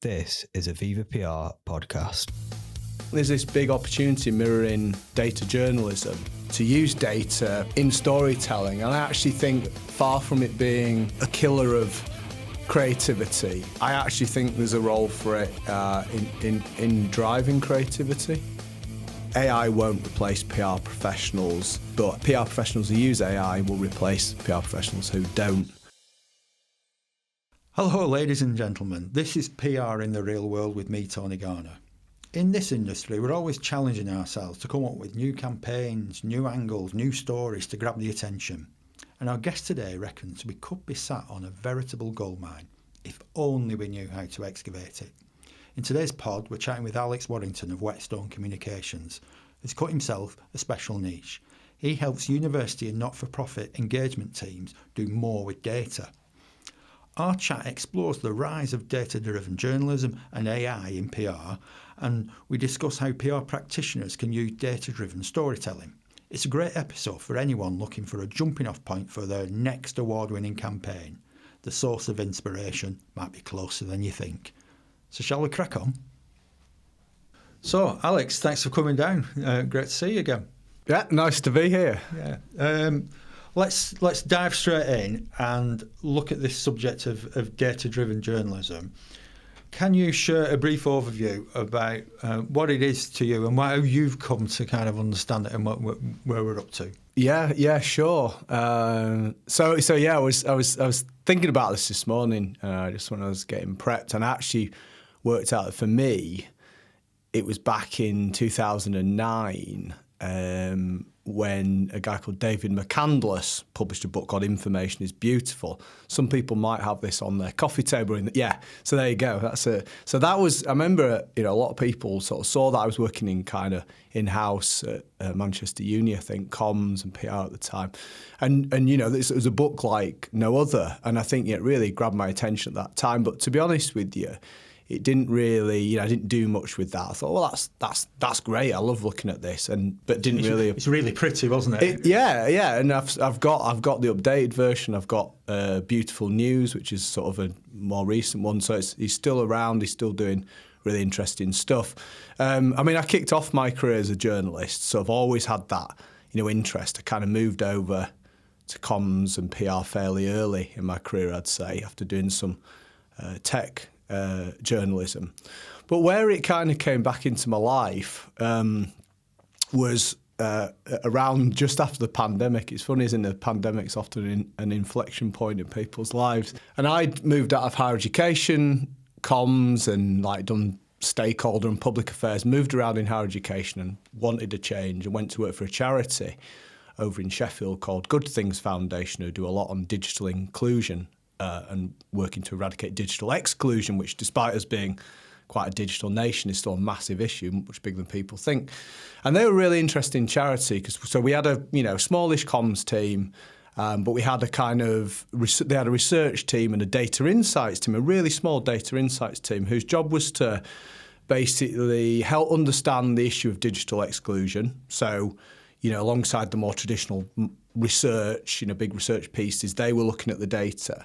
This is a Viva PR podcast. There's this big opportunity mirroring data journalism to use data in storytelling, and I actually think far from it being a killer of creativity, I actually think there's a role for it in driving creativity. AI won't replace PR professionals, but PR professionals who use AI will replace PR professionals who don't. Hello, ladies and gentlemen. This is PR in the Real World with me, Tony Garner. In this industry, we're always challenging ourselves to come up with new campaigns, new angles, new stories to grab the attention. And our guest today reckons we could be sat on a veritable goldmine if only we knew how to excavate it. In today's pod, we're chatting with Waddington of Whetstone Communications, who's cut himself a special niche. He helps university and not-for-profit engagement teams do more with data. Our chat explores the rise of data-driven journalism and AI in PR, and we discuss how PR practitioners can use data-driven storytelling. It's a great episode for anyone looking for a jumping-off point for their next award-winning campaign. The source of inspiration might be closer than you think. So shall we crack on? So, Alex, thanks for coming down. Great to see you again. Yeah, nice to be here. Yeah. Let's dive straight in and look at this subject of data-driven journalism. Can you share a brief overview about what it is to you and how you've come to kind of understand it and where we're up to? Yeah, sure. So yeah, I was thinking about this morning, just when I was getting prepped, and I actually worked out that for me, it was back in 2009. When a guy called David McCandless published a book called Information is Beautiful. Some people might have this on their coffee table. So there you go. So that was, I remember, a lot of people sort of saw that I was working in kind of in-house at Manchester Uni, I think, comms and PR at the time. And this was a book like no other. And I think it really grabbed my attention at that time. But to be honest with you, it didn't really, I didn't do much with that. I thought, well, that's great. I love looking at this, but didn't really. It's really pretty, wasn't it? Yeah. And I've got the updated version. I've got Beautiful News, which is sort of a more recent one. So he's still around. He's still doing really interesting stuff. I kicked off my career as a journalist, so I've always had that, interest. I kind of moved over to comms and PR fairly early in my career, I'd say, after doing some tech journalism. But where it kind of came back into my life was around just after the pandemic. It's funny, isn't it? The pandemic's often an inflection point in people's lives. And I'd moved out of higher education, comms, and done stakeholder and public affairs, moved around in higher education and wanted a change, and went to work for a charity over in Sheffield called Good Things Foundation, who do a lot on digital inclusion and working to eradicate digital exclusion, which, despite us being quite a digital nation, is still a massive issue, much bigger than people think. And they were a really interesting charity so we had a smallish comms team, but we had they had a research team and a data insights team, a really small data insights team, whose job was to basically help understand the issue of digital exclusion. So, alongside the more traditional research, big research pieces, they were looking at the data,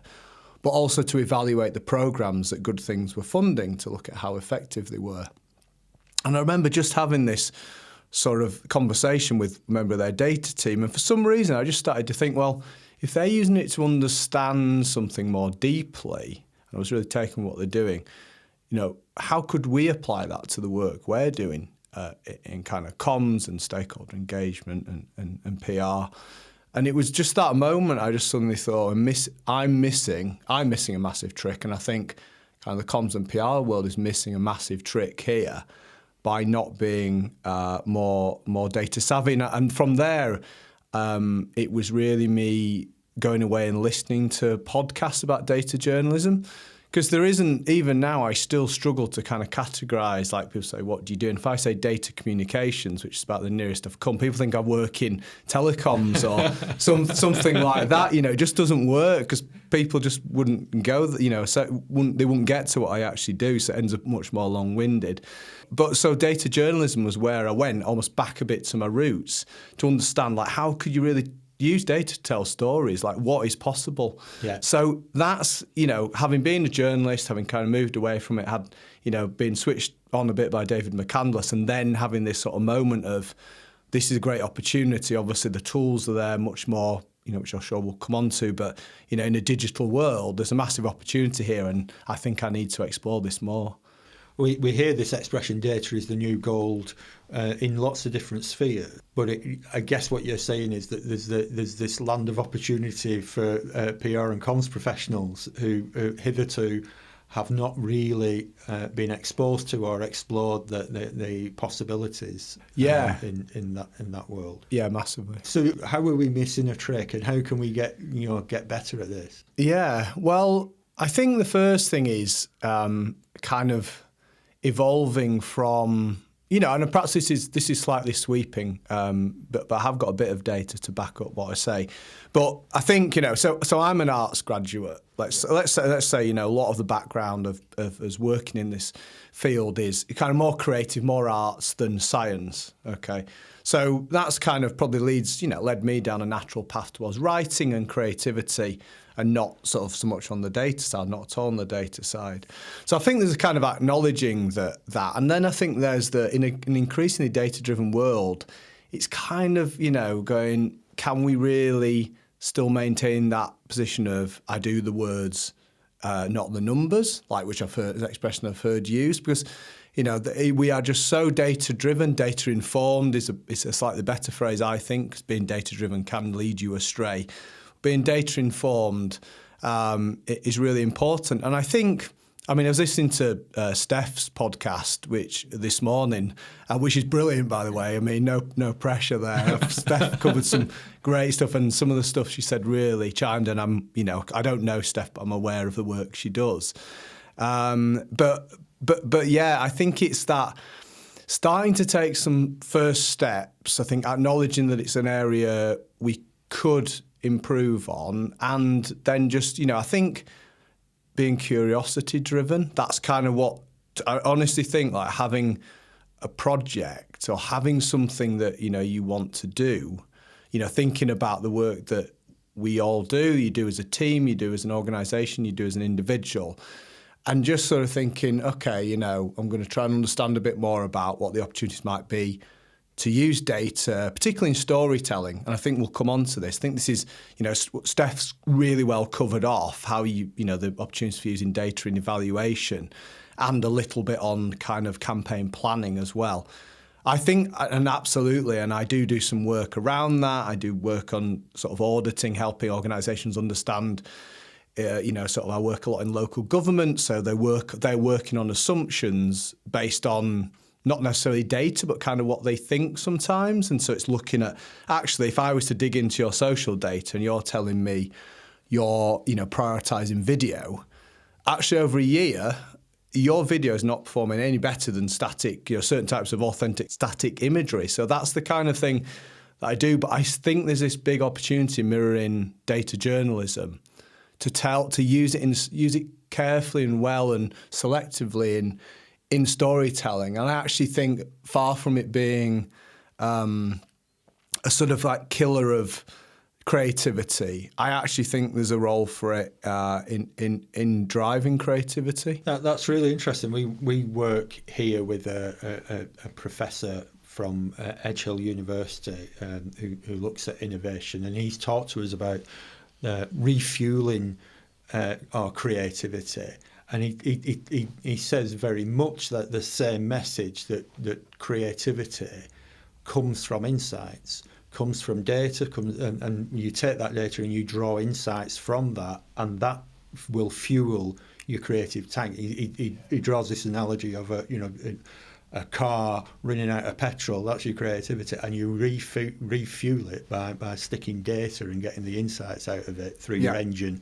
but also to evaluate the programmes that Good Things were funding to look at how effective they were. And I remember just having this sort of conversation with a member of their data team, and for some reason I just started to think, well, if they're using it to understand something more deeply, and I was really taking what they're doing, how could we apply that to the work we're doing in kind of comms and stakeholder engagement and PR? And it was just that moment I just suddenly thought, I'm missing a massive trick. And I think kind of the comms and PR world is missing a massive trick here by not being more data savvy. And from there, it was really me going away and listening to podcasts about data journalism. Because there isn't, even now, I still struggle to kind of categorise, like people say, what do you do? And if I say data communications, which is about the nearest I've come, people think I work in telecoms or something like that. It just doesn't work because people just wouldn't go, so they wouldn't get to what I actually do. So it ends up much more long-winded. But so data journalism was where I went almost back a bit to my roots to understand, how could you really use data to tell stories, like what is possible. Yeah. So that's, having been a journalist, having kind of moved away from it, had, been switched on a bit by David McCandless, and then having this sort of moment of, this is a great opportunity. Obviously, the tools are there much more, which I'm sure we'll come on to. But, in a digital world, there's a massive opportunity here, and I think I need to explore this more. We hear this expression, data is the new gold, in lots of different spheres. But I guess what you're saying is that there's this land of opportunity for PR and comms professionals who hitherto have not really been exposed to or explored the possibilities in that world. Yeah, massively. So how are we missing a trick, and how can we get better at this? Yeah, well, I think the first thing is kind of evolving from, and perhaps this is slightly sweeping, but I have got a bit of data to back up what I say. But I think, so I'm an arts graduate. Let's say, a lot of the background of us working in this field is kind of more creative, more arts than science. Okay. So that's kind of probably led me down a natural path towards writing and creativity, and not sort of so much on the data side, not at all on the data side. So I think there's a kind of acknowledging that. And then I think there's in an increasingly data-driven world, it's kind of, going, can we really still maintain that position of, I do the words, not the numbers, like which I've heard, an expression I've heard used, because, we are just so data-driven, data-informed is a slightly better phrase, I think, because being data-driven can lead you astray. Being data-informed is really important. And I think, I was listening to Steph's podcast, this morning, which is brilliant, by the way. No pressure there. Steph covered some great stuff, and some of the stuff she said really chimed in. I don't know Steph, but I'm aware of the work she does. But yeah, I think it's that starting to take some first steps. I think acknowledging that it's an area we could improve on, and then just, I think being curiosity driven, that's kind of what I honestly think, like having a project or having something that, you want to do, thinking about the work that we all do, you do as a team, you do as an organisation, you do as an individual, and just sort of thinking, okay, I'm going to try and understand a bit more about what the opportunities might be to use data, particularly in storytelling. And I think we'll come on to this. I think this is, Steph's really well covered off how the opportunities for using data in evaluation, and a little bit on kind of campaign planning as well. I think, and absolutely, and I do some work around that. I do work on sort of auditing, helping organisations understand, sort of I work a lot in local government, so they're working on assumptions based on not necessarily data, but kind of what they think sometimes. And so it's looking at, actually, if I was to dig into your social data and you're telling me you're, prioritising video, actually over a year, your video is not performing any better than static, certain types of authentic static imagery. So that's the kind of thing that I do. But I think there's this big opportunity mirroring data journalism to use it carefully and well and selectively in storytelling. And I actually think, far from it being a sort of like killer of creativity, I actually think there's a role for it in driving creativity. That's really interesting. We work here with a professor from Edge Hill University who looks at innovation, and he's talked to us about refueling our creativity. And he says very much that the same message, that creativity comes from insights, comes from data, and you take that data and you draw insights from that, and that will fuel your creative tank. He draws this analogy of a car running out of petrol. That's your creativity, and you refuel it by sticking data and getting the insights out of it through your engine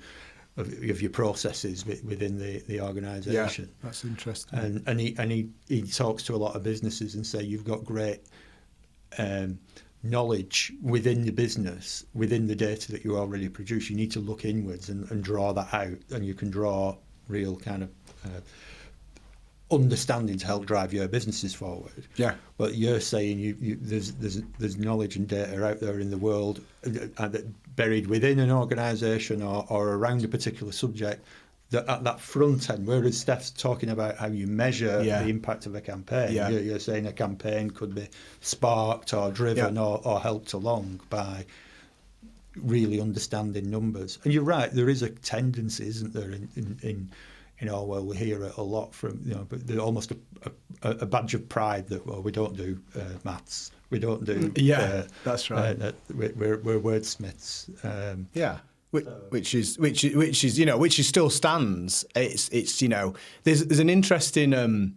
of your processes within the organisation. Yeah, that's interesting. And he talks to a lot of businesses and say, you've got great knowledge within the business, within the data that you already produce. You need to look inwards and draw that out, and you can draw real kind of understanding to help drive your businesses forward. Yeah. But you're saying there's knowledge and data out there in the world buried within an organisation or around a particular subject that at that front end, whereas Steph's talking about how you measure the impact of a campaign, you're saying a campaign could be sparked or driven or helped along by really understanding numbers. And you're right, there is a tendency, isn't there, in our world, we hear it a lot from, but there's almost a badge of pride that, well, we don't do maths, we don't do... that's right. We're wordsmiths. Which still stands. It's there's an interesting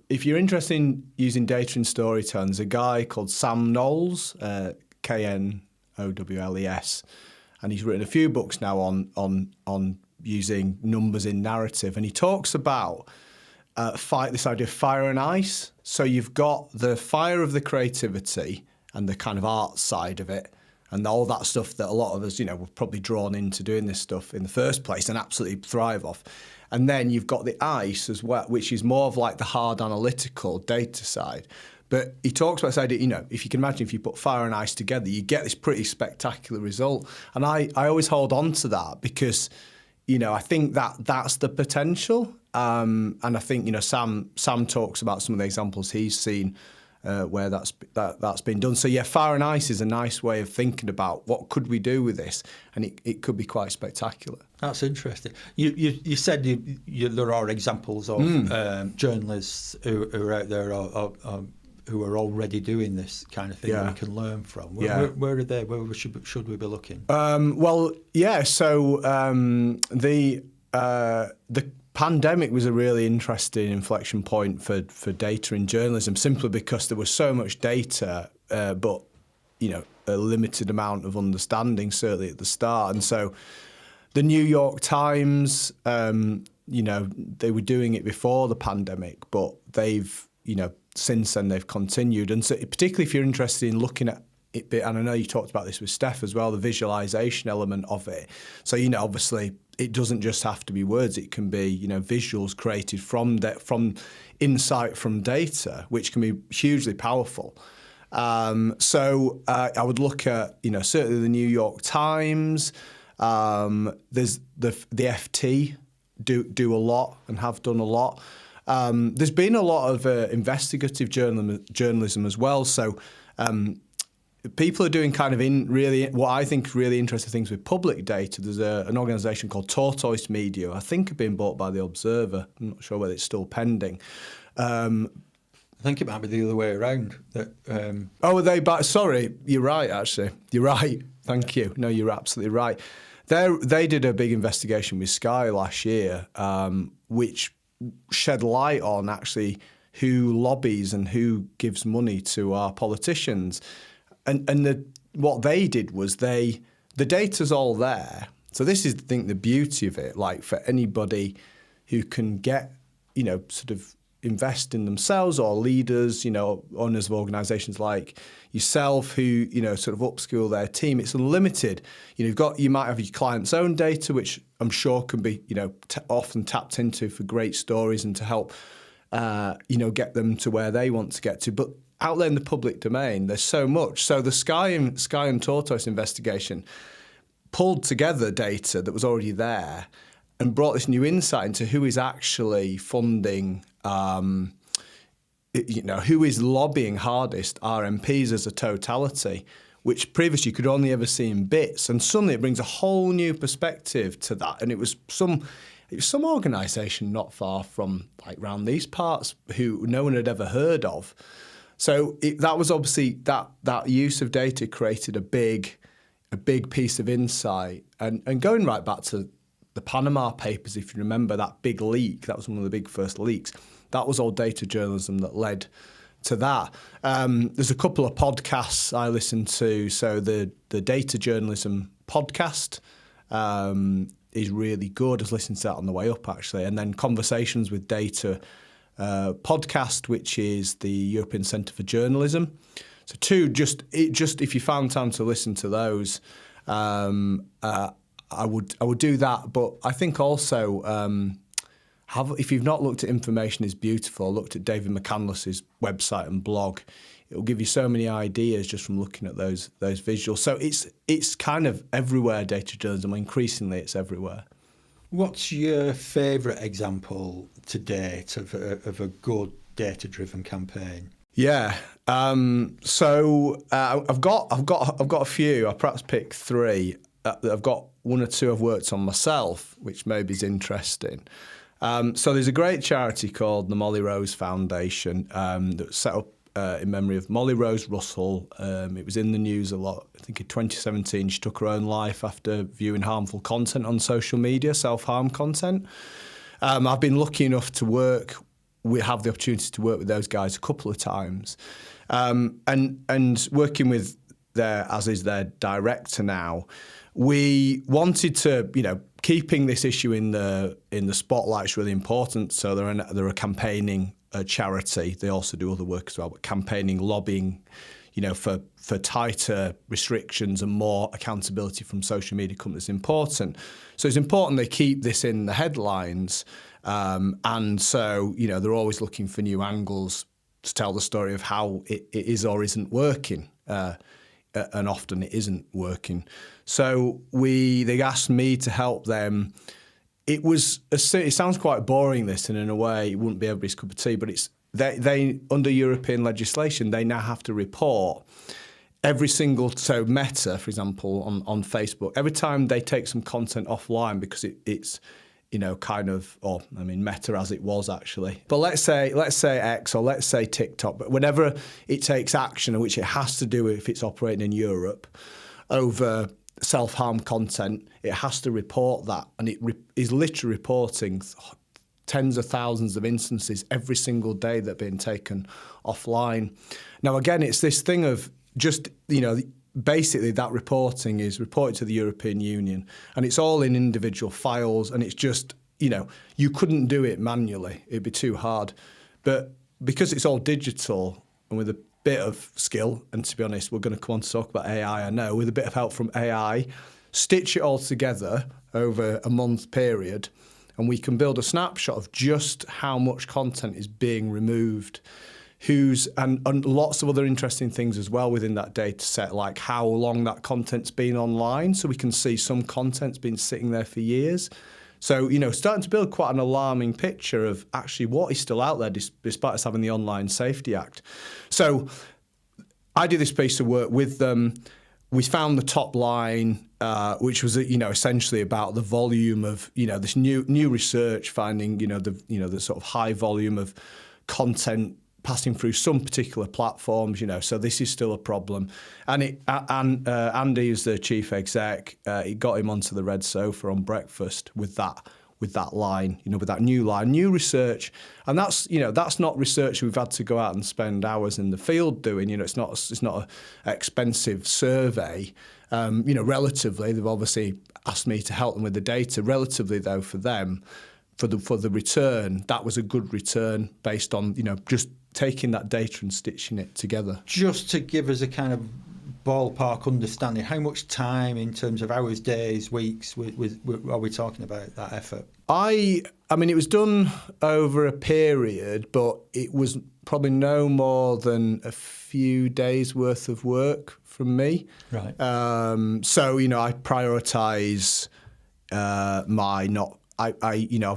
if you're interested in using data in storytelling, there's a guy called Sam Knowles, Knowles, and he's written a few books now on using numbers in narrative, and he talks about this idea of fire and ice. So you've got the fire of the creativity and the kind of art side of it, and all that stuff that a lot of us, were probably drawn into doing this stuff in the first place and absolutely thrive off. And then you've got the ice as well, which is more of like the hard analytical data side. But he talks about this idea, if you can imagine if you put fire and ice together, you get this pretty spectacular result. And I always hold on to that because, I think that's the potential. And I think, Sam talks about some of the examples he's seen where that's been done. So fire and ice is a nice way of thinking about what could we do with this, and it could be quite spectacular. That's interesting. You said there are examples of journalists who are out there or who are already doing this kind of thing that we can learn from. Where are they? Where should we be looking? The pandemic was a really interesting inflection point for data in journalism, simply because there was so much data, but a limited amount of understanding, certainly at the start. And so the New York Times, they were doing it before the pandemic, but they've, since then they've continued. And so particularly if you're interested in looking at it, and I know you talked about this with Steph as well, the visualization element of it. So, obviously it doesn't just have to be words. It can be, visuals created from insight from data, which can be hugely powerful. So I would look at, certainly the New York Times. There's the FT do a lot and have done a lot. There's been a lot of investigative journalism as well. So people are doing kind of what I think really interesting things with public data. There's an organisation called Tortoise Media, I think have been bought by The Observer. I'm not sure whether it's still pending. I think it might be the other way around. Are they back? Sorry, you're right, actually. You're right. Thank you. No, you're absolutely right. They did a big investigation with Sky last year, which shed light on actually who lobbies and who gives money to our politicians. And what they did was the data's all there. So this is, I think, the beauty of it. Like for anybody who can get, sort of invest in themselves, or leaders, owners of organisations like yourself who, sort of upskill their team. It's unlimited. You might have your client's own data, which I'm sure can be, often tapped into for great stories and to help, get them to where they want to get to. But out there in the public domain, there's so much. So the Sky and Tortoise investigation pulled together data that was already there and brought this new insight into who is actually funding, who is lobbying hardest our MPs as a totality, which previously you could only ever see in bits. And suddenly it brings a whole new perspective to that. And it was some organisation not far from like around these parts who no one had ever heard of. So that was obviously that use of data created a big piece of insight. And going right back to the Panama Papers, if you remember that big leak, that was one of the big first leaks. That was all data journalism that led to that. There's a couple of podcasts I listen to. So the Data Journalism podcast is really good. I was listening to that on the way up, actually. And then Conversations with Data podcast, which is the European Centre for Journalism. So just if you found time to listen to those, I would do that. But I think also if you've not looked at Information is Beautiful, looked at David McCandless's website and blog, it will give you so many ideas just from looking at those visuals. So it's kind of everywhere, data journalism. Increasingly, it's everywhere. What's your favourite example to date of a good data-driven campaign? Yeah. So I've got a few. I'll perhaps pick three. I've got one or two I've worked on myself, which maybe is interesting. So there's a great charity called the Molly Rose Foundation that was set up in memory of Molly Rose Russell. It was in the news a lot. I think in 2017 she took her own life after viewing harmful content on social media, self-harm content. I've been lucky enough to have the opportunity to work with those guys a couple of times, and working with their director now. We wanted to, keeping this issue in the spotlight is really important. So they're a campaigning charity. They also do other work as well, but campaigning, lobbying, for tighter restrictions and more accountability from social media companies is important. So it's important they keep this in the headlines. And so, they're always looking for new angles to tell the story of how it is or isn't working. And often it isn't working. So they asked me to help them. It sounds quite boring, this, and in a way it wouldn't be everybody's cup of tea, but they under European legislation, they now have to report every single, so Meta, for example, on Facebook, every time they take some content offline because it's Meta as it was actually. But let's say X or let's say TikTok, but whenever it takes action, which it has to do if it's operating in Europe, over self-harm content, it has to report that. And it is literally reporting tens of thousands of instances every single day that are being taken offline. Now, again, it's this thing of just, basically that reporting is reported to the European Union, and it's all in individual files, and it's just, you couldn't do it manually. It'd be too hard. But because it's all digital and with a bit of skill, and to be honest, we're going to come on to talk about AI, I know, with a bit of help from AI, stitch it all together over a month period, and we can build a snapshot of just how much content is being removed, and lots of other interesting things as well within that data set, like how long that content's been online, so we can see some content's been sitting there for years. So, starting to build quite an alarming picture of actually what is still out there despite us having the Online Safety Act. So I did this piece of work with them. We found the top line, which was, essentially about the volume of, this new research finding, the sort of high volume of content passing through some particular platforms, so this is still a problem. And Andy, who's the chief exec, he got him onto the red sofa on breakfast with that line, with that new line, new research. And that's not research we've had to go out and spend hours in the field doing. It's not an expensive survey. Relatively, they've obviously asked me to help them with the data. Relatively, though, for them, for the return, that was a good return based on, just taking that data and stitching it together. Just to give us a kind of ballpark understanding, how much time in terms of hours, days, weeks are we talking about that effort? I mean, it was done over a period, but it was probably no more than a few days worth of work from me. Right. So, I prioritise I've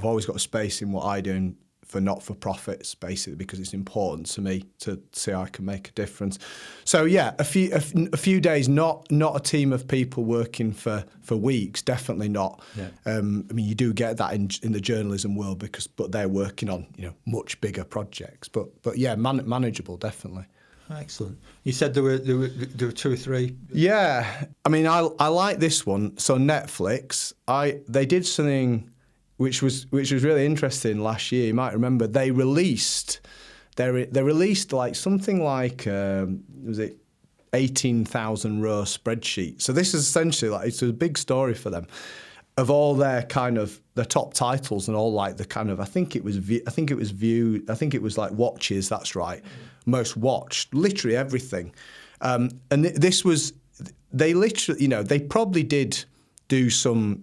always got a space in what I do for not-for-profits, basically, because it's important to me to see how I can make a difference. So yeah, a few days, not a team of people working for weeks, definitely not. Yeah. You do get that in the journalism world but they're working on much bigger projects. But yeah, manageable, definitely. Excellent. You said there were two or three. Yeah, I like this one. So Netflix, they did something which was really interesting last year. You might remember they released like something like was it 18,000 row spreadsheet. So this is essentially like it's a big story for them of all their kind of the top titles and all like the kind of I think it was like watches. That's right, most watched, literally everything. And this was they literally they probably did do some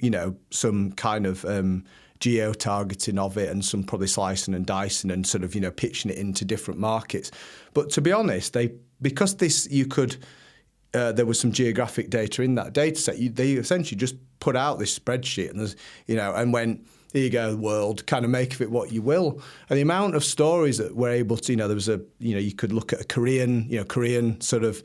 kind of geo-targeting of it and some probably slicing and dicing and sort of, pitching it into different markets. But to be honest, because there was some geographic data in that data set, they essentially just put out this spreadsheet and there's, and went, here you go, world, kind of make of it what you will. And the amount of stories that we're able to, there was you could look at a Korean sort of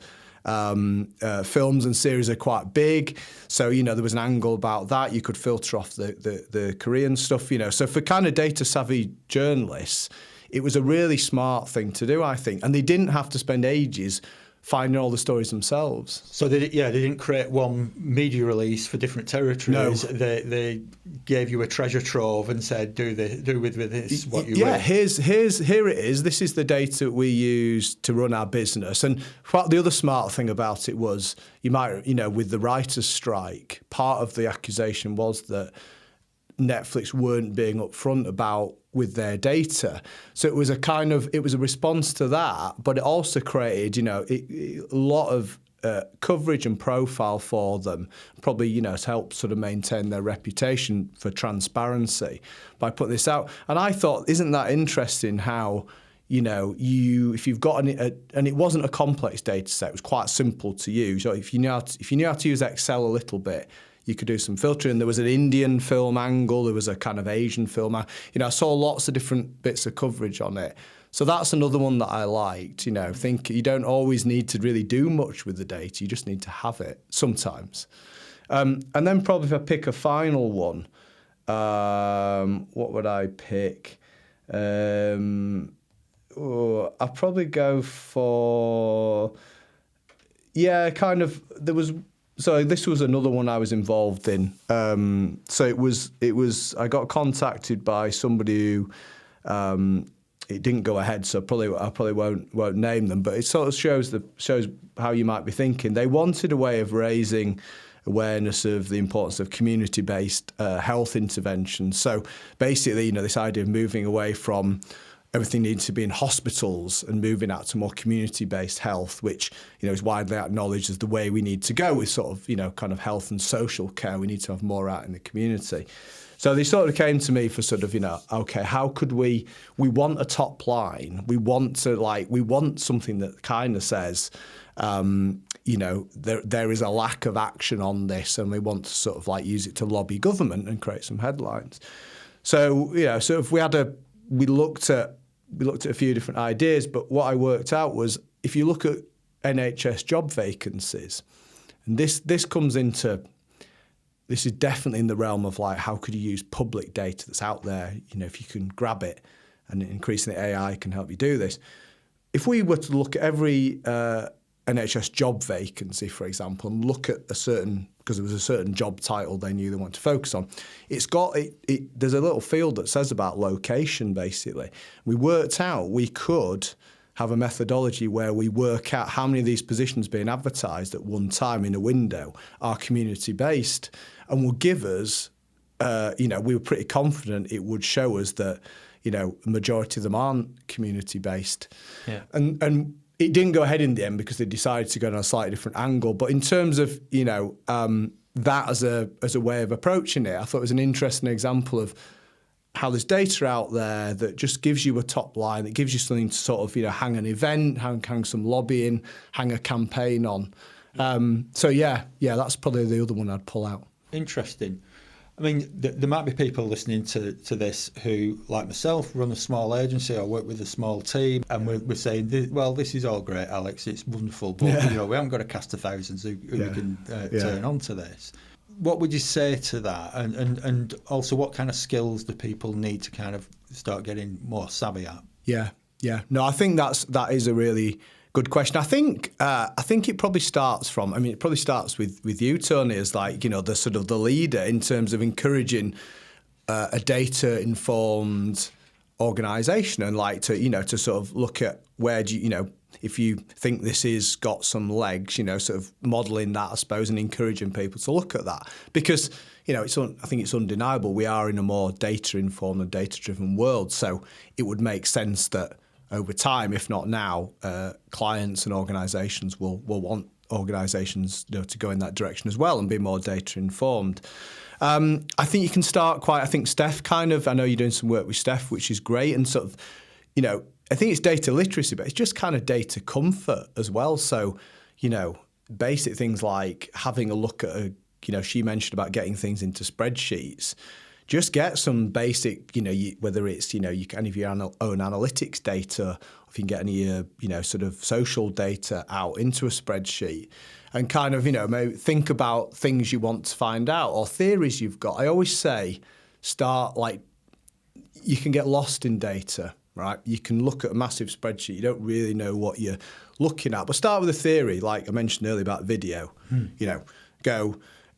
films and series are quite big. So, there was an angle about that. You could filter off the Korean stuff, So for kind of data savvy journalists, it was a really smart thing to do, I think. And they didn't have to spend ages finding all the stories themselves. So they didn't create one media release for different territories. No. They gave you a treasure trove and said, do with this what you will. Yeah, here it is. This is the data we use to run our business. And the other smart thing about it was, you might, with the writers' strike, part of the accusation was that Netflix weren't being upfront about with their data. So it was a response to that, but it also created, a lot of coverage and profile for them, probably, to help sort of maintain their reputation for transparency by putting this out. And I thought, isn't that interesting how, if you've got and it wasn't a complex data set, it was quite simple to use. So if you knew how to use Excel a little bit, you could do some filtering. There was an Indian film angle. There was a kind of Asian film. I saw lots of different bits of coverage on it. So that's another one that I liked. Think you don't always need to really do much with the data. You just need to have it sometimes. And then probably if I pick a final one, what would I pick? I'll probably go for, So this was another one I was involved in. So it was. I got contacted by somebody who it didn't go ahead. So I probably won't name them, but it sort of shows how you might be thinking. They wanted a way of raising awareness of the importance of community-based health interventions. So basically, this idea of moving away from everything needs to be in hospitals and moving out to more community-based health, which, is widely acknowledged as the way we need to go with sort of, kind of health and social care. We need to have more out in the community. So they sort of came to me for sort of, okay, how could we want a top line. We want something that kind of says, there is a lack of action on this and we want to sort of use it to lobby government and create some headlines. So, so if we looked at a few different ideas, but what I worked out was if you look at NHS job vacancies, and this comes into, this is definitely in the realm of how could you use public data that's out there, if you can grab it, and increasingly AI can help you do this. If we were to look at every NHS job vacancy, for example, and look at because there was a certain job title they knew they wanted to focus on, there's a little field that says about location, basically. We worked out we could have a methodology where we work out how many of these positions being advertised at one time in a window are community-based, and will give us, we were pretty confident it would show us that, the majority of them aren't community-based. Yeah. And it didn't go ahead in the end because they decided to go on a slightly different angle. But in terms of, that as a way of approaching it, I thought it was an interesting example of how there's data out there that just gives you a top line, that gives you something to sort of, hang an event, hang some lobbying, hang a campaign on. So that's probably the other one I'd pull out. Interesting. I mean, there might be people listening to this who, like myself, run a small agency or work with a small team, and we're saying, this is all great, Alex, it's wonderful, but we haven't got a cast of thousands who we can turn on to this. What would you say to that? And also, what kind of skills do people need to kind of start getting more savvy at? Yeah. No, I think that is a really good question. I think it probably starts with you, Tony, as the sort of the leader in terms of encouraging a data-informed organisation and to sort of look at where do you if you think this is got some legs, sort of modelling that, I suppose, and encouraging people to look at that because I think it's undeniable we are in a more data-informed and data-driven world. So it would make sense that over time, if not now, clients and organisations will want organisations to go in that direction as well and be more data informed. I think you can start I think Steph I know you're doing some work with Steph, which is great, and sort of, I think it's data literacy, but it's just kind of data comfort as well. So, basic things like having a look at she mentioned about getting things into spreadsheets. Just get some basic, whether it's, you can have your own analytics data, or if you can get any, sort of social data out into a spreadsheet and kind of, maybe think about things you want to find out or theories you've got. I always say you can get lost in data, right? You can look at a massive spreadsheet. You don't really know what you're looking at, but start with a theory, like I mentioned earlier about video,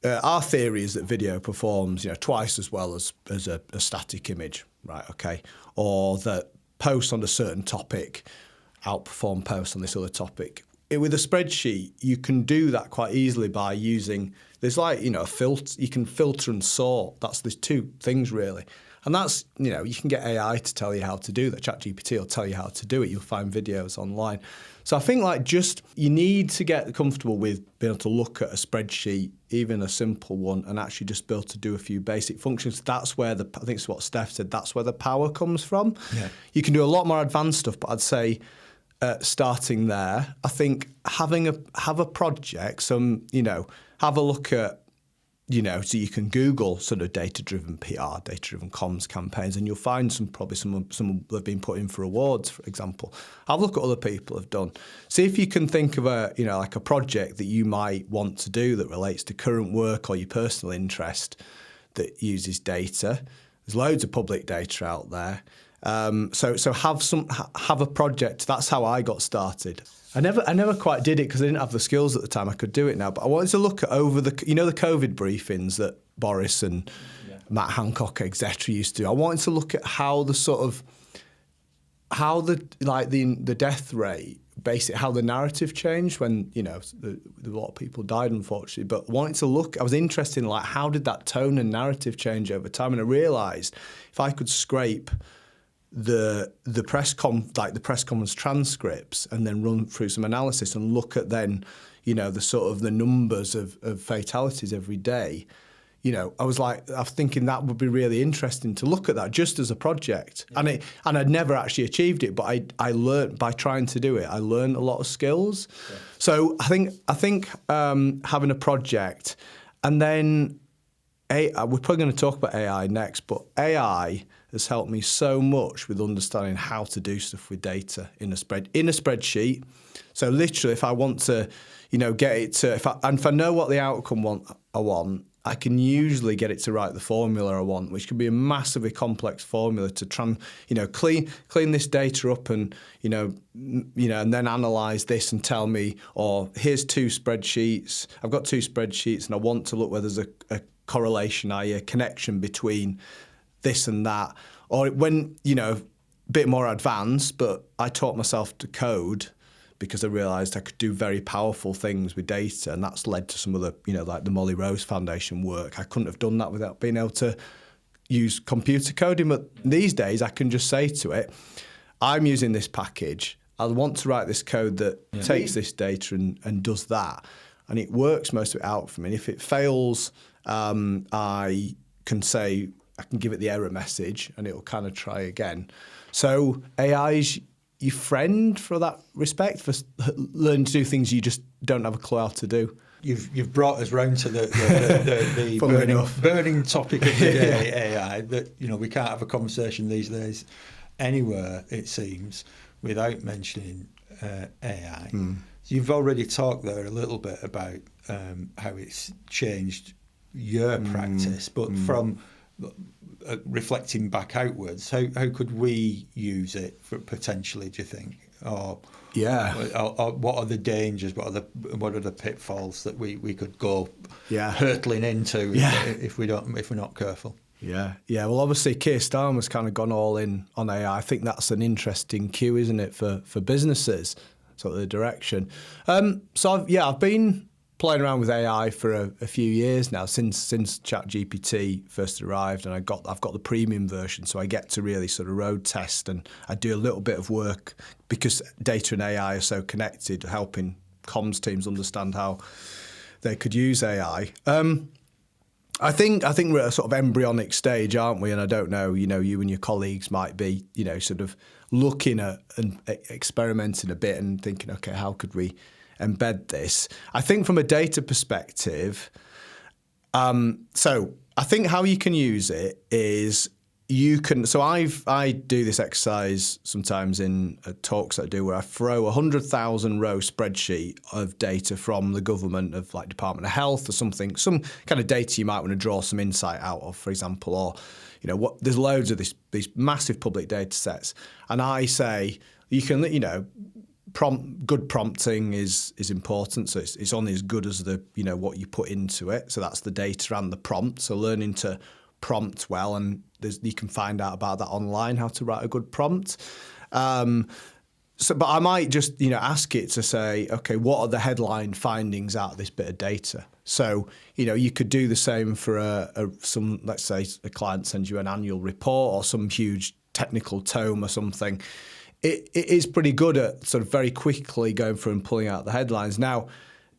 our theory is that video performs, twice as well as a static image, right? Okay, or that posts on a certain topic outperform posts on this other topic. With a spreadsheet, you can do that quite easily by using. There's a filter. You can filter and sort. There's two things really, and that's you can get AI to tell you how to do that. ChatGPT will tell you how to do it. You'll find videos online. So I think you need to get comfortable with being able to look at a spreadsheet, even a simple one, and actually just be able to do a few basic functions. That's where I think it's what Steph said, that's where the power comes from. Yeah. You can do a lot more advanced stuff, but I'd say starting there, I think have a project, have a look at, so you can Google sort of data-driven PR, data-driven comms campaigns, and you'll find some that have been put in for awards, for example. Have a look at other people have done. See if you can think of a project that you might want to do that relates to current work or your personal interest that uses data. There's loads of public data out there. So have a project. That's how I got started. I never quite did it because I didn't have the skills at the time. I could do it now, but I wanted to look at over the COVID briefings that Boris and Matt Hancock, etc. used to do. I wanted to look at how the death rate, basically how the narrative changed when a lot of people died, unfortunately. But I was interested in how did that tone and narrative change over time, and I realised if I could scrape the press conference transcripts and then run through some analysis and look at then the sort of the numbers of fatalities every day, I was thinking that would be really interesting to look at that just as a project. Yeah. And I'd never actually achieved it, but I learned by trying to do it. I learned a lot of skills. Yeah. So I think having a project, and then we're probably going to talk about AI next, but AI has helped me so much with understanding how to do stuff with data in a spreadsheet. So literally, if I want to, get it to, if I know what the outcome I want, I can usually get it to write the formula I want, which can be a massively complex formula to clean this data up and and then analyse this and tell me, or here's two spreadsheets. I've got two spreadsheets and I want to look whether there's a correlation, i.e. a connection between this and that, or when a bit more advanced. But I taught myself to code because I realised I could do very powerful things with data, and that's led to some of the like the Molly Rose Foundation work. I couldn't have done that without being able to use computer coding. But these days I can just say to it, I'm using this package, I want to write this code that takes this data and does that, and it works most of it out for me. And if it fails, I can give it the error message and it'll kind of try again. So AI is your friend for that respect, for learning to do things you just don't have a clue how to do. You've brought us round to the burning topic of the day, AI, that we can't have a conversation these days anywhere, it seems, without mentioning AI. So you've already talked there a little bit about how it's changed your practice, but from reflecting back outwards, how could we use it for potentially, do you think? Or what are the dangers? What are the pitfalls that we could go hurtling into if we're not careful? Yeah. Well, obviously, Keir Starmer's kind of gone all in on AI. I think that's an interesting cue, isn't it, for businesses, sort of the direction. So I've been playing around with AI for a few years now, since ChatGPT first arrived, and I've got the premium version, so I get to really sort of road test, and I do a little bit of work because data and AI are so connected, helping comms teams understand how they could use AI. I think we're at a sort of embryonic stage, aren't we? And I don't know, you and your colleagues might be, sort of looking at and experimenting a bit and thinking, okay, how could we embed this? I think from a data perspective, so I think how you can use it is you can. So I do this exercise sometimes in talks that I do where I throw a 100,000 row spreadsheet of data from the government of like Department of Health or something, some kind of data you might want to draw some insight out of, for example, or there's loads of these massive public data sets, and I say you can good prompting is important, so it's only as good as the what you put into it. So that's the data and the prompt. So learning to prompt well, and you can find out about that online, how to write a good prompt. But I might just ask it to say, okay, what are the headline findings out of this bit of data? So you could do the same for some, let's say a client sends you an annual report or some huge technical tome or something. It is pretty good at sort of very quickly going through and pulling out the headlines. Now,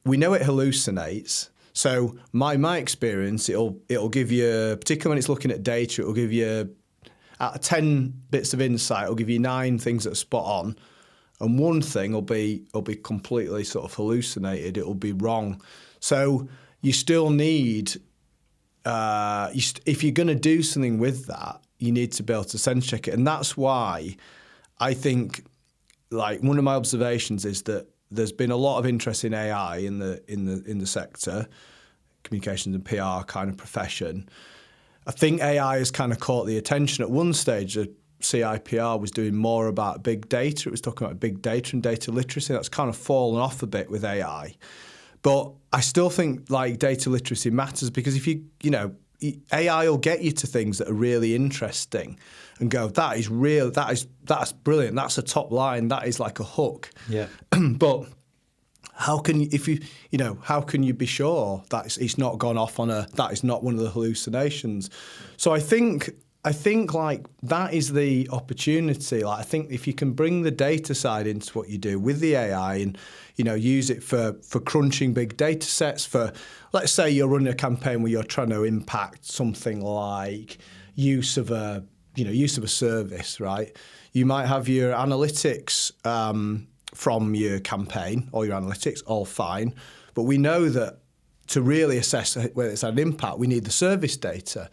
we know it hallucinates. So my experience, it'll give you, particularly when it's looking at data, it'll give you, out of 10 bits of insight, it'll give you 9 things that are spot on. And one thing will be completely sort of hallucinated. It'll be wrong. So you still need, if you're going to do something with that, you need to be able to sense check it. And that's why I think, like, one of my observations is that there's been a lot of interest in AI in the sector, communications and PR kind of profession. I think AI has kind of caught the attention. At one stage, the CIPR was doing more about big data. It was talking about big data and data literacy. That's kind of fallen off a bit with AI. But I still think like data literacy matters, because if AI will get you to things that are really interesting and go, that is real, that's brilliant, that's a top line, that is like a hook. Yeah. But how can you be sure that it's not gone off on that is not one of the hallucinations? So I think like that is the opportunity. Like I think if you can bring the data side into what you do with the AI and use it for crunching big data sets, for, let's say you're running a campaign where you're trying to impact something like use of a service, right? You might have your analytics from your campaign or your analytics, all fine. But we know that to really assess whether it's had an impact, we need the service data.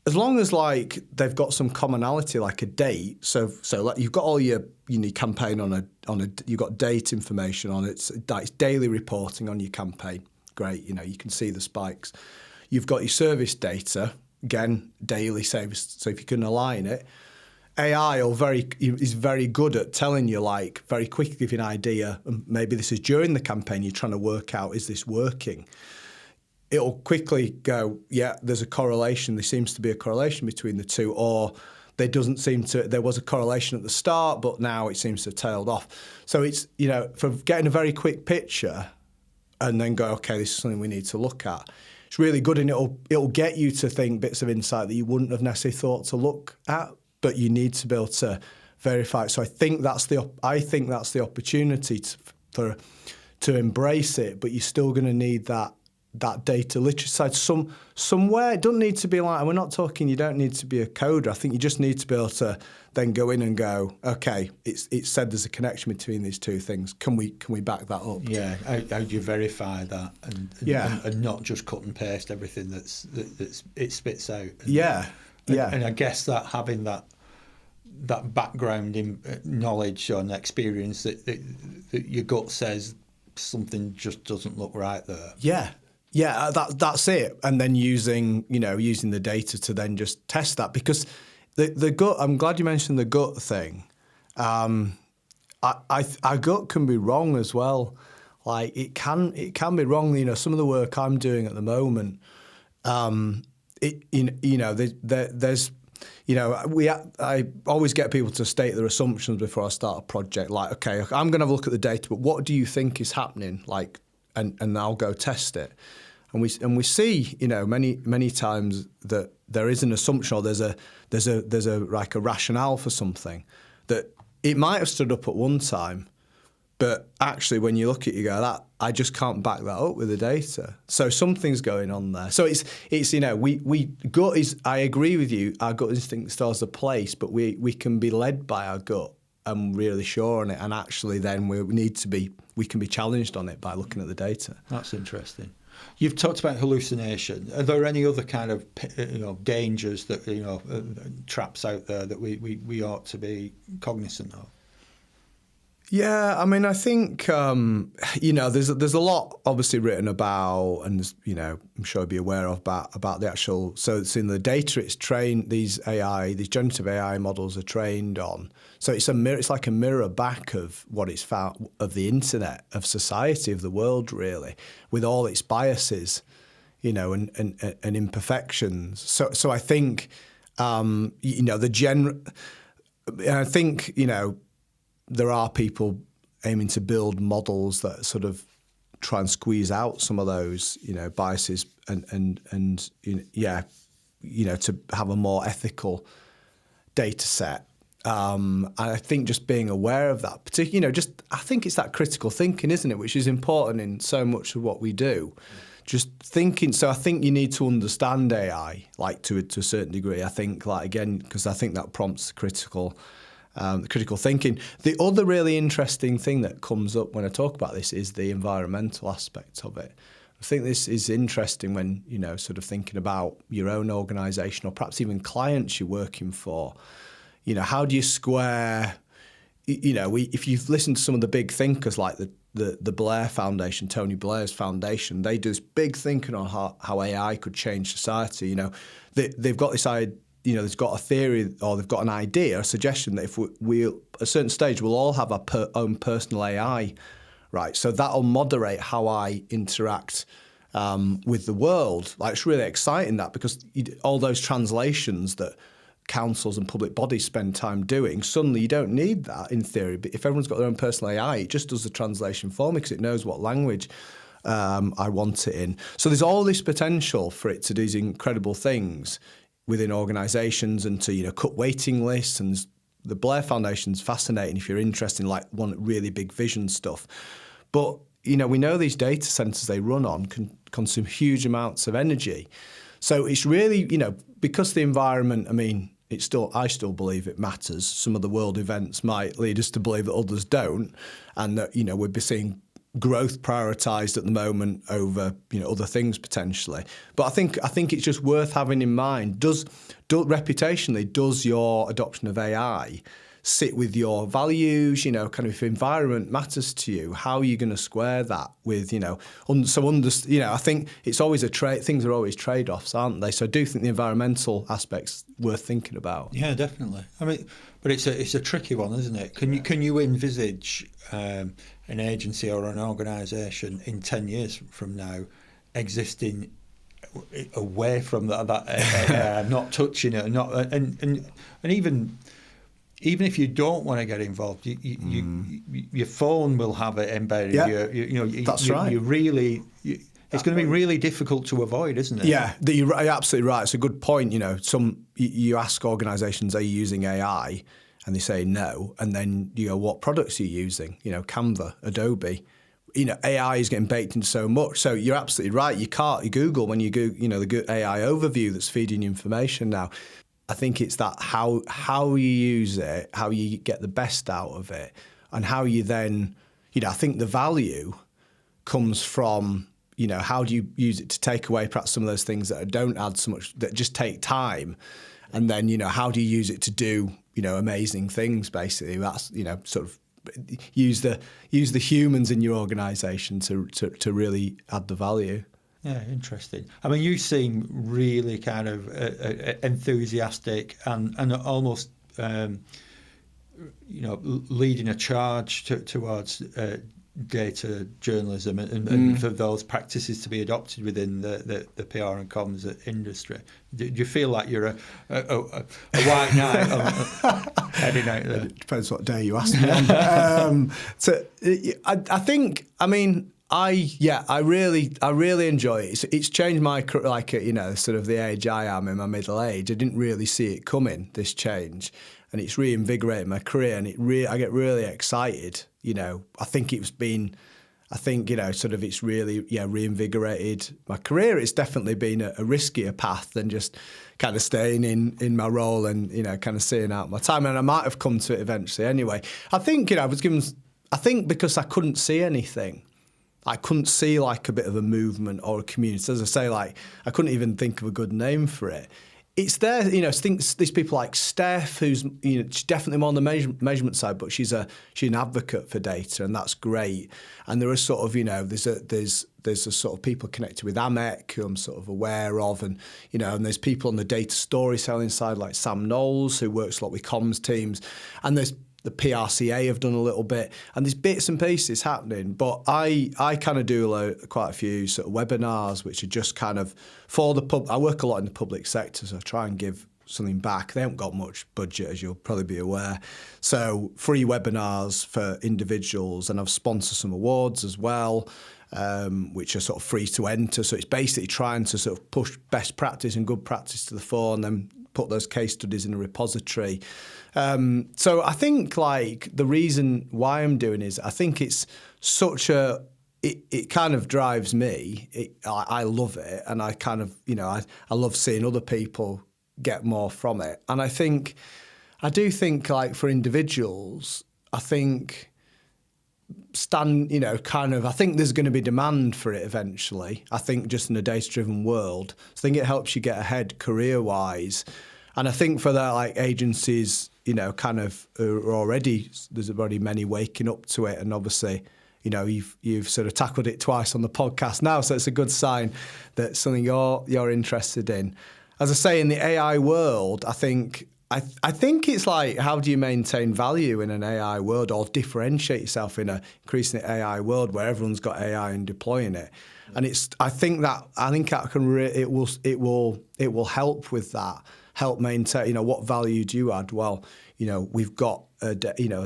As long as like they've got some commonality, like a date. So like you've got all your campaign on you've got date information on it. It's daily reporting on your campaign. Great, you can see the spikes. You've got your service data, again, daily service. So if you can align it, AI is very good at telling you, like, very quickly give you an idea. And maybe this is during the campaign, you're trying to work out, is this working? It'll quickly go, yeah, there's a correlation. There seems to be a correlation between the two, or there was a correlation at the start, but now it seems to have tailed off. So it's, for getting a very quick picture and then go, okay, this is something we need to look at. It's really good, and it'll get you to think bits of insight that you wouldn't have necessarily thought to look at, but you need to be able to verify it. So I think that's the opportunity to embrace it, but you're still going to need that data literacy side somewhere. It doesn't need to be like, and we're not talking, you don't need to be a coder. I think you just need to be able to then go in and go, okay, it's said there's a connection between these two things. Can we back that up? Yeah, how do you verify that and not just cut and paste everything that it spits out? And I guess that having that background in knowledge and experience that your gut says something just doesn't look right there. Yeah, that's it. And then using the data to then just test that, because the gut. I'm glad you mentioned the gut thing. Our gut can be wrong as well. Like it can be wrong. Some of the work I'm doing at the moment. I always get people to state their assumptions before I start a project. Like, okay, I'm going to have a look at the data, but what do you think is happening? Like, and I'll go test it. And we see, many times that there is an assumption, or there's a like a rationale for something that it might have stood up at one time, But actually, when you look at it, you go, that I just can't back that up with the data. So something's going on there. So it's we gut is. I agree with you. Our gut instinct still has a place, but we can be led by our gut. I'm really sure on it, and actually, then we can be challenged on it by looking at the data. That's interesting. You've talked about hallucination. Are there any other kind of dangers that traps out there that we ought to be cognizant of? Yeah, I mean, I think there's a lot obviously written about, and I'm sure you'll be aware of about the actual. So it's in the data. It's trained. These generative AI models are trained on. So it's like a mirror back of what it's found of the internet, of society, of the world, really, with all its biases, and imperfections. So I think I think there are people aiming to build models that sort of try and squeeze out some of those, biases and to have a more ethical data set. I think just being aware of that, particularly, I think it's that critical thinking, isn't it, which is important in so much of what we do. Just thinking. So I think you need to understand AI, to a certain degree. I think, because I think that prompts critical thinking. The other really interesting thing that comes up when I talk about this is the environmental aspect of it. I think this is interesting when, sort of thinking about your own organisation or perhaps even clients you're working for. How do you square, if you've listened to some of the big thinkers like the Blair Foundation, Tony Blair's foundation, they do this big thinking on how AI could change society. They've got this idea. They've got a theory or they've got an idea, a suggestion that if we at a certain stage, we'll all have our own personal AI, right? So that'll moderate how I interact with the world. It's really exciting because all those translations that councils and public bodies spend time doing, suddenly you don't need that in theory. But if everyone's got their own personal AI, it just does the translation for me because it knows what language I want it in. So there's all this potential for it to do these incredible things within organisations and to cut waiting lists. And the Blair Foundation's fascinating if you're interested in one really big vision stuff. But we know these data centres they run on can consume huge amounts of energy. So it's really because the environment. I mean, I still believe it matters. Some of the world events might lead us to believe that others don't, and that we'd be seeing growth prioritised at the moment over other things potentially. But I think it's just worth having in mind. Reputationally, does your adoption of AI sit with your values? Kind of if environment matters to you, how are you going to square that with I think it's always a trade. Things are always trade-offs, aren't they? So I do think the environmental aspect's worth thinking about. Yeah, definitely. I mean, but it's a tricky one, isn't it? Can you envisage an agency or an organisation in 10 years from now existing away from that not touching it, and even if you don't want to get involved, your phone will have it embedded. Yeah. That's right. It's going to be really difficult to avoid, isn't it? Yeah, you're absolutely right. It's a good point. You ask organisations, are you using AI? And they say no. And then you go, what products are you using? Canva, Adobe. AI is getting baked into so much. So you're absolutely right. You Google when you Google, the good AI overview that's feeding you information now. I think it's that how you use it, how you get the best out of it, and how you then, I think the value comes from, how do you use it to take away perhaps some of those things that don't add so much, that just take time, and then, how do you use it to do, amazing things, basically. That's, sort of use the humans in your organisation to really add the value. Yeah, interesting. I mean, you seem really kind of enthusiastic and almost, leading a charge towards data journalism and for those practices to be adopted within the PR and comms industry. Do you feel like you're a white knight heading out there? It depends what day you ask me on. I think, I mean, I really enjoy it. It's changed my, sort of the age I am in my middle age. I didn't really see it coming, this change. and it's reinvigorated my career, and I get really excited. I think it's really reinvigorated my career. It's definitely been a riskier path than just kind of staying in my role and kind of seeing out my time. And I might have come to it eventually anyway. I think because I couldn't see anything. I couldn't see like a bit of a movement or a community. As I say, like I couldn't even think of a good name for it. It's there, these people like Steph, who's she's definitely more on the measurement side, but she's an advocate for data, and that's great. And there are sort of there's a sort of people connected with AMEC who I'm sort of aware of, and and there's people on the data storytelling side like Sam Knowles, who works a lot with comms teams, and there's the PRCA have done a little bit, and there's bits and pieces happening. But I kind of do quite a few sort of webinars, which are just kind of for the pub. I work a lot in the public sector, so I try and give something back. They haven't got much budget, as you'll probably be aware. So free webinars for individuals, and I've sponsored some awards as well, which are sort of free to enter. So it's basically trying to sort of push best practice and good practice to the fore, and then put those case studies in a repository. So I think like the reason why I'm doing is I think it's such it kind of drives me. I love it, and I kind of I love seeing other people get more from it. And I do think like for individuals, I think I think there's going to be demand for it eventually. I think just in a data-driven world, so I think it helps you get ahead career-wise. And I think for that, like agencies, there's already many waking up to it, and obviously, you've sort of tackled it twice on the podcast now, so it's a good sign that something you're interested in. As I say, in the AI world, I think it's like, how do you maintain value in an AI world, or differentiate yourself in a increasingly AI world where everyone's got AI and deploying it? And I think that it will help with that. Help maintain, what value do you add? Well, we've got a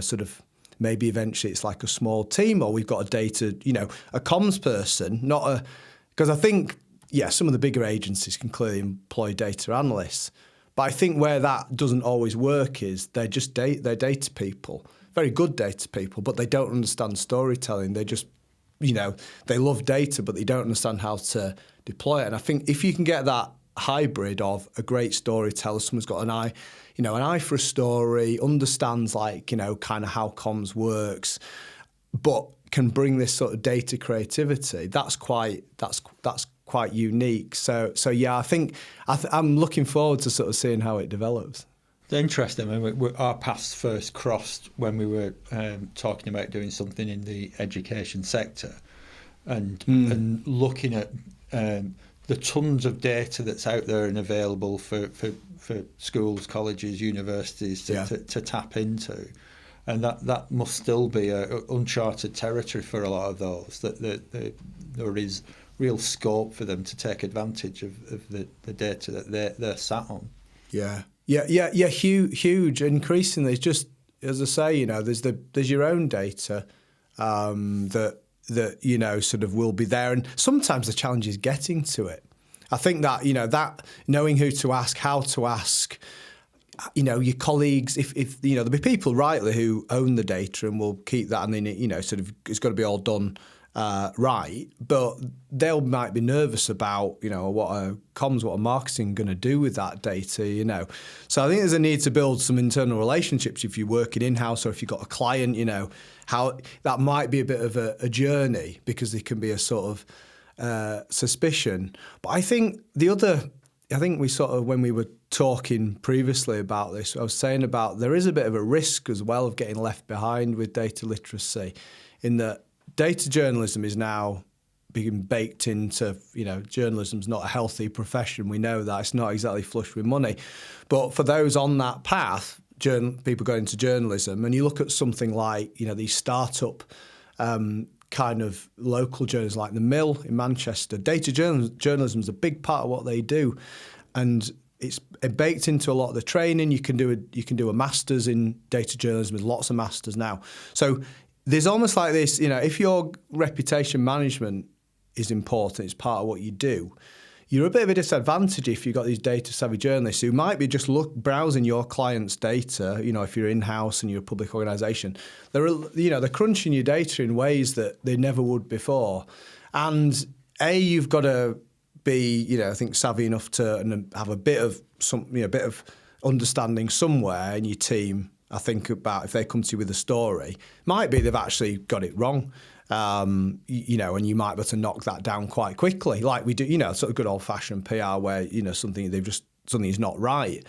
sort of, maybe eventually it's like a small team, or we've got a data, a comms person, because I think, some of the bigger agencies can clearly employ data analysts. But I think where that doesn't always work is they're data people, very good data people, but they don't understand storytelling. They just, they love data, but they don't understand how to deploy it. And I think if you can get that hybrid of a great storyteller, someone's got an eye for a story, understands kind of how comms works, but can bring this sort of data creativity. That's quite unique. So yeah, I think I'm looking forward to sort of seeing how it develops. It's interesting. I mean, our paths first crossed when we were talking about doing something in the education sector, and looking at the tons of data that's out there and available for schools, colleges, universities to tap into. And that must still be uncharted territory for a lot of those, that there is real scope for them to take advantage of the data that they're sat on. Yeah, huge. Increasingly, it's just, as I say, there's your own data that sort of will be there, and sometimes the challenge is getting to it. I think that that knowing who to ask, how to ask, your colleagues, if there'll be people rightly who own the data and will keep that, and then sort of it's got to be all done right, but they might be nervous about what a marketing going to do with that data. So I think there's a need to build some internal relationships if you're working in-house, or if you've got a client, how that might be a bit of a journey, because there can be a sort of suspicion. But I think we sort of, when we were talking previously about this, I was saying about there is a bit of a risk as well of getting left behind with data literacy, in that data journalism is now being baked into, journalism's not a healthy profession. We know that. It's not exactly flush with money. But for those on that path, people go into journalism, and you look at something like, these startup kind of local journals like The Mill in Manchester, data journalism is a big part of what they do. And it's baked into a lot of the training. You can do a master's in data journalism. There's lots of masters now. So there's almost like this, if your reputation management is important, it's part of what you do, you're a bit of a disadvantage if you've got these data savvy journalists who might be just browsing your client's data. If you're in-house and you're a public organisation, they're crunching your data in ways that they never would before. And you've got to be, I think, savvy enough to have a bit of understanding somewhere in your team. I think about if they come to you with a story, might be they've actually got it wrong. And you might be able to knock that down quite quickly, like we do, sort of good old-fashioned PR where, something is not right.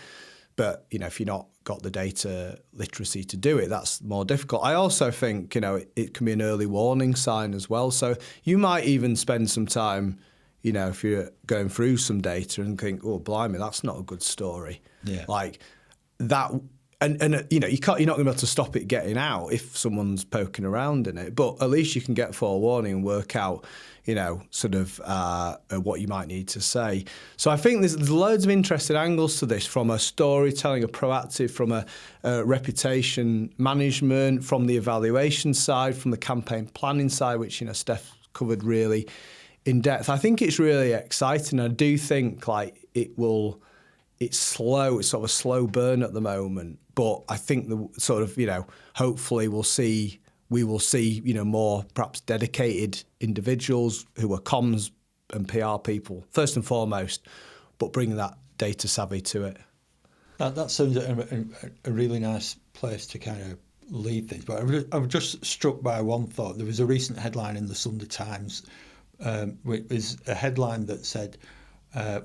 But, if you're not got the data literacy to do it, that's more difficult. I also think, it can be an early warning sign as well. So you might even spend some time, if you're going through some data and think, oh, blimey, that's not a good story. Yeah. Like that. And you're not going to be able to stop it getting out if someone's poking around in it. But at least you can get forewarning and work out, what you might need to say. So I think there's loads of interesting angles to this, from a storytelling, a proactive, from a reputation management, from the evaluation side, from the campaign planning side, which Steph covered really in depth. I think it's really exciting. I do think it's slow. It's sort of a slow burn at the moment, but I think the sort of, hopefully we will see, more perhaps dedicated individuals who are comms and PR people first and foremost, but bring that data savvy to it. That sounds a really nice place to kind of leave things. But I was just struck by one thought. There was a recent headline in the Sunday Times, which is a headline that said,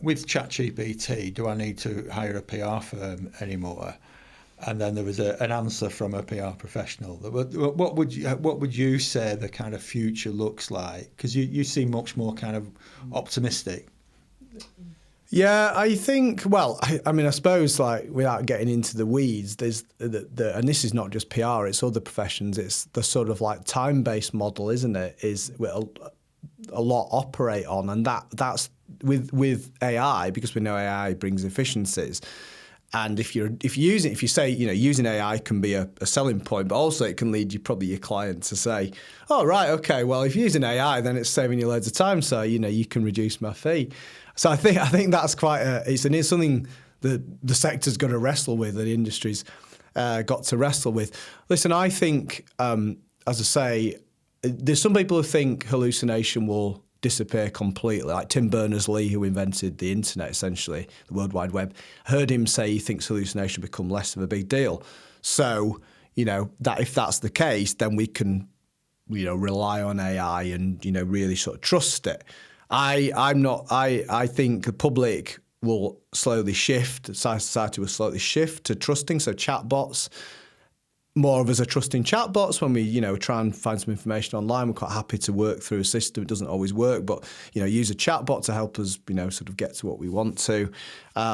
with ChatGPT, do I need to hire a PR firm anymore? And then there was an answer from a PR professional. What would you say the kind of future looks like? Because you seem much more kind of optimistic. Yeah, I think. Well, I suppose, like, without getting into the weeds, there's and this is not just PR; it's other professions. It's the sort of like time-based model, isn't it? Is a lot operate on, and that's with AI, because we know AI brings efficiencies. And if you say, using AI can be a selling point, but also it can lead your client to say, oh, right, okay, well, if you're using AI, then it's saving you loads of time, so, you can reduce my fee. So I think that's quite it's something that the sector's got to wrestle with, that the industry's got to wrestle with. Listen, I think, as I say, there's some people who think hallucination will disappear completely, like Tim Berners-Lee, who invented the internet, essentially, the World Wide Web. Heard him say he thinks hallucination will become less of a big deal. So, that if that's the case, then we can, rely on AI and, really sort of trust it. I think the public will slowly shift, society will slowly shift to trusting. So chatbots, more of us are trusting chatbots when we, try and find some information online. We're quite happy to work through a system. It doesn't always work, but, use a chatbot to help us, sort of get to what we want to.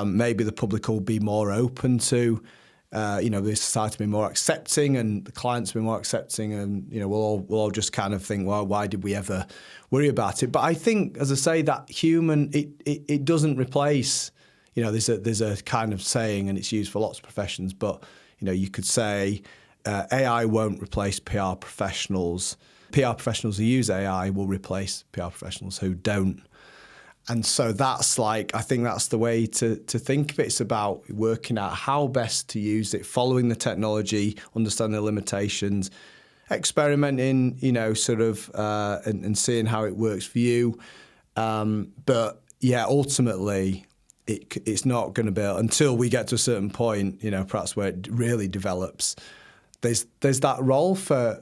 Maybe the public will be more open to, the society be more accepting, and the clients be more accepting, and, we'll all just kind of think, well, why did we ever worry about it? But I think, as I say, that human, it doesn't replace, there's a kind of saying, and it's used for lots of professions, but, you could say, AI won't replace PR professionals. PR professionals who use AI will replace PR professionals who don't. And so that's I think that's the way to think of it. It's about working out how best to use it, following the technology, understanding the limitations, experimenting, and seeing how it works for you. But yeah, ultimately, it's not going to be, until we get to a certain point, perhaps where it really develops. There's that role for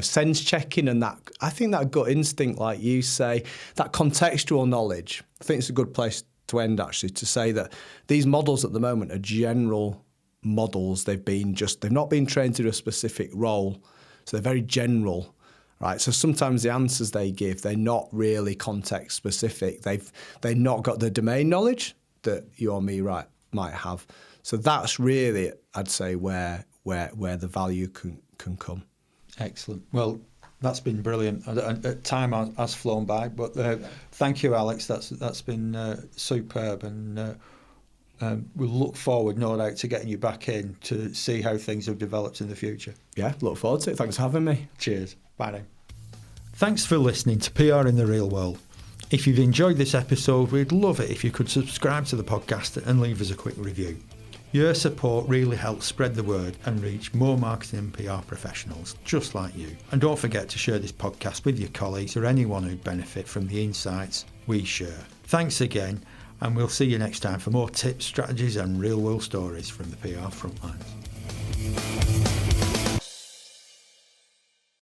sense checking, and that, I think, that gut instinct, like you say, that contextual knowledge. I think it's a good place to end, actually, to say that these models at the moment are general models. They've not been trained to do a specific role, so they're very general. Right, so sometimes the answers they give, they're not really context specific. They've not got the domain knowledge that you or me might have. So that's really, I'd say, where the value can come. Excellent. Well, that's been brilliant. Time has flown by, but thank you, Alex. That's been superb, and we'll look forward, no doubt, to getting you back in to see how things have developed in the future. Yeah, look forward to it. Thanks for having me. Cheers. Bye now. Thanks for listening to PR in the Real World. If you've enjoyed this episode, we'd love it if you could subscribe to the podcast and leave us a quick review. Your support really helps spread the word and reach more marketing and PR professionals just like you. And don't forget to share this podcast with your colleagues or anyone who'd benefit from the insights we share. Thanks again, and we'll see you next time for more tips, strategies and real world stories from the PR frontlines.